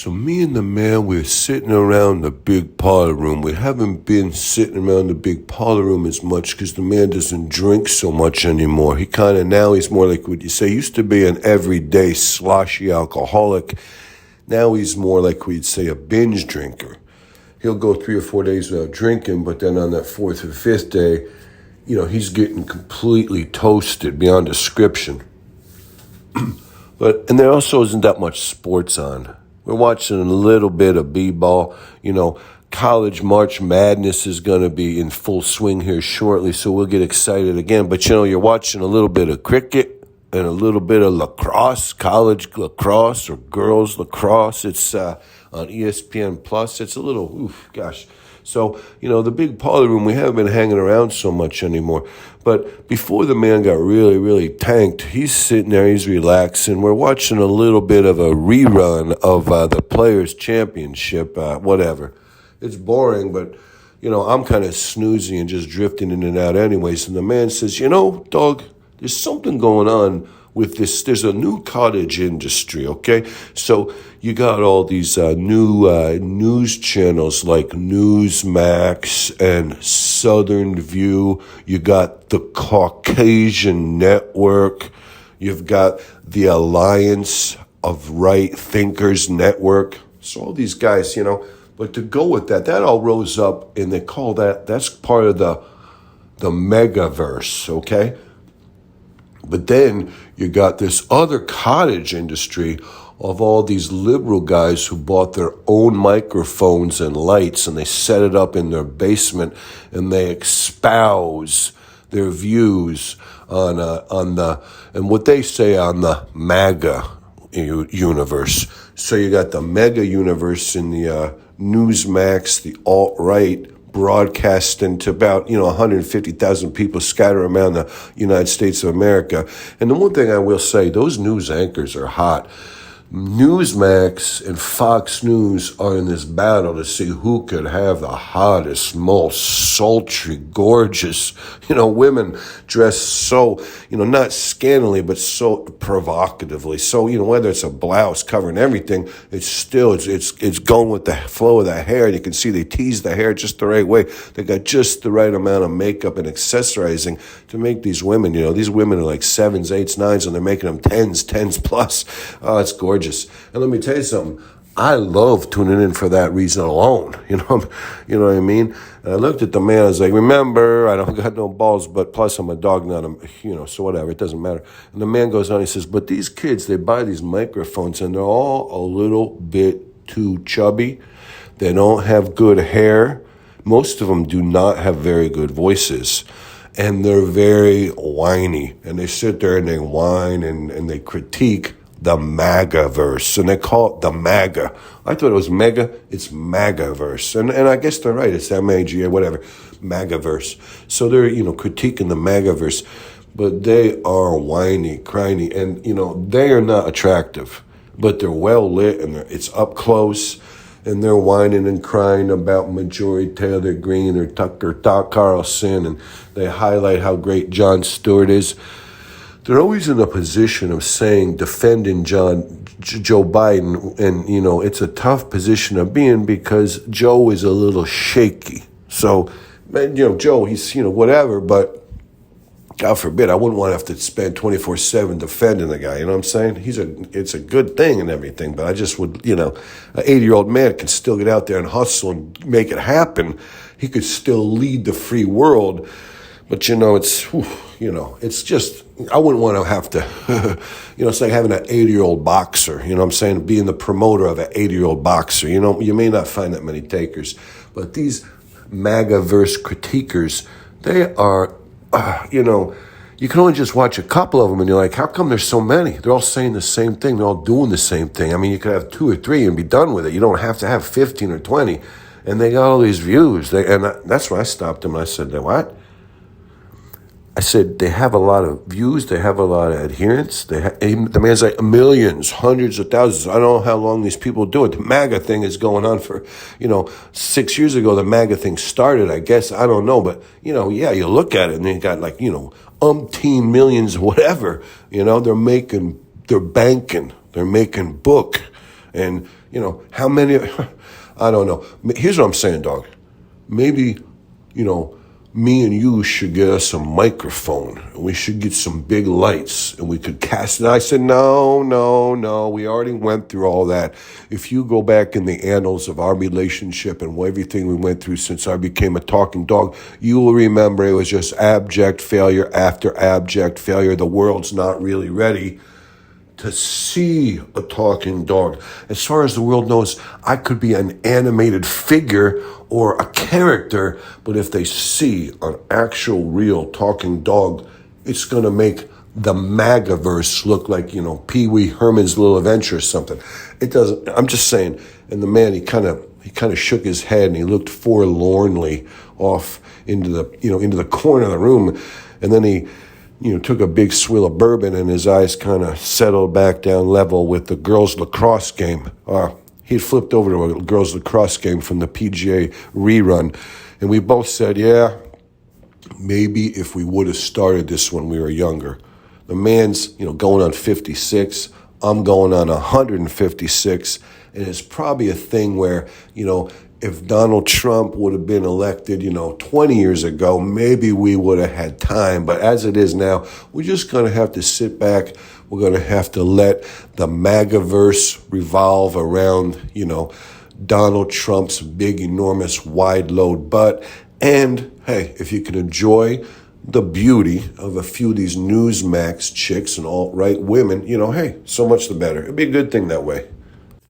So me and the man, we're sitting around the big parlor room. We haven't been sitting around the big parlor room as much because the man doesn't drink so much anymore. Now he's more like what you say, used to be an everyday sloshy alcoholic. Now he's more like we'd say a binge drinker. He'll go 3 or 4 days without drinking, but then on that 4th or 5th day, he's getting completely toasted beyond description. And there also isn't that much sports on. We're watching a little bit of b-ball. College March Madness is going to be in full swing here shortly, so we'll get excited again. But, you're watching a little bit of cricket and a little bit of lacrosse, college lacrosse or girls lacrosse. It's on ESPN Plus. It's a little, So, the big parlor room, we haven't been hanging around so much anymore. But before the man got really, really tanked, he's sitting there, he's relaxing. We're watching a little bit of a rerun of the Players' Championship, whatever. It's boring, but, I'm kind of snoozy and just drifting in and out anyways. And the man says, dog, there's something going on with this. There's a new cottage industry, okay? So you got all these new news channels like Newsmax and Southern View. You got the Caucasian Network. You've got the Alliance of Right Thinkers Network. So all these guys, But to go with that all rose up, and they call that's part of the megaverse, okay? But then you got this other cottage industry of all these liberal guys who bought their own microphones and lights, and they set it up in their basement, and they espouse their views on what they say on the MAGA universe. So you got the mega universe in the Newsmax, the alt-right, broadcasting to about 150,000 people scattered around the United States of America. And the one thing I will say, those news anchors are hot. Newsmax and Fox News are in this battle to see who could have the hottest, most sultry, gorgeous, women dressed so, not scantily, but so provocatively. So, whether it's a blouse covering everything, it's going with the flow of the hair. And you can see they tease the hair just the right way. They got just the right amount of makeup and accessorizing to make these women, these women are like 7s, 8s, 9s, and they're making them 10s plus. Oh, it's gorgeous. And let me tell you something. I love tuning in for that reason alone. You know what I mean? And I looked at the man. I was like, remember, I don't got no balls, but plus I'm a dog, not so whatever. It doesn't matter. And the man goes on. He says, but these kids, they buy these microphones and they're all a little bit too chubby. They don't have good hair. Most of them do not have very good voices. And they're very whiny. And they sit there and they whine and they critique the MAGA-verse, and they call it the MAGA. I thought it was mega, it's MAGA-verse. And I guess they're right, it's MAGA, whatever, MAGA-verse. So they're, critiquing the MAGA-verse, but they are whiny, cryny, and, they are not attractive, but they're well lit, and it's up close, and they're whining and crying about Marjorie Taylor Greene or Tucker Carlson, and they highlight how great Jon Stewart is. They're always in a position of defending Joe Biden, and, it's a tough position to be in because Joe is a little shaky. So, Joe, he's, whatever, but God forbid, I wouldn't want to have to spend 24/7 defending the guy, you know what I'm saying? It's a good thing and everything, but I just would, an 80-year-old man can still get out there and hustle and make it happen. He could still lead the free world. But, it's just, I wouldn't want to have to, it's like having an 80-year-old boxer, you know what I'm saying? Being the promoter of an 80-year-old boxer, you may not find that many takers. But these MAGA-verse critiquers, they are, you can only just watch a couple of them and you're like, how come there's so many? They're all saying the same thing. They're all doing the same thing. I mean, you could have 2 or 3 and be done with it. You don't have to have 15 or 20. And they got all these views. That's why I stopped them. I said, what? I said, they have a lot of views. They have a lot of adherents. The man's like millions, hundreds of thousands. I don't know how long these people do it. The MAGA thing is going on for, 6 years ago, the MAGA thing started, I guess. I don't know. But, you look at it and they got umpteen millions, whatever. They're banking. They're making book. And, how many, I don't know. Here's what I'm saying, dog. Maybe, me and you should get us a microphone and we should get some big lights and we could cast it. And I said, no, we already went through all that. If you go back in the annals of our relationship and everything we went through since I became a talking dog, you will remember it was just abject failure after abject failure. The world's not really ready to see a talking dog. As far as the world knows, I could be an animated figure or a character, but if they see an actual real talking dog, it's going to make the MAGA-verse look like, Pee Wee Herman's Little Adventure or something. It doesn't, I'm just saying. And the man, he kind of shook his head and he looked forlornly off into the corner of the room. And then he took a big swill of bourbon and his eyes kind of settled back down level with the girls' lacrosse game. He flipped over to a girls' lacrosse game from the PGA rerun. And we both said, yeah, maybe if we would have started this when we were younger. The man's, going on 56. I'm going on 156. And it's probably a thing where, if Donald Trump would have been elected, 20 years ago, maybe we would have had time. But as it is now, we're just going to have to sit back. We're going to have to let the MAGA-verse revolve around, Donald Trump's big, enormous, wide-load butt. And, hey, if you can enjoy the beauty of a few of these Newsmax chicks and alt-right women, hey, so much the better. It'd be a good thing that way.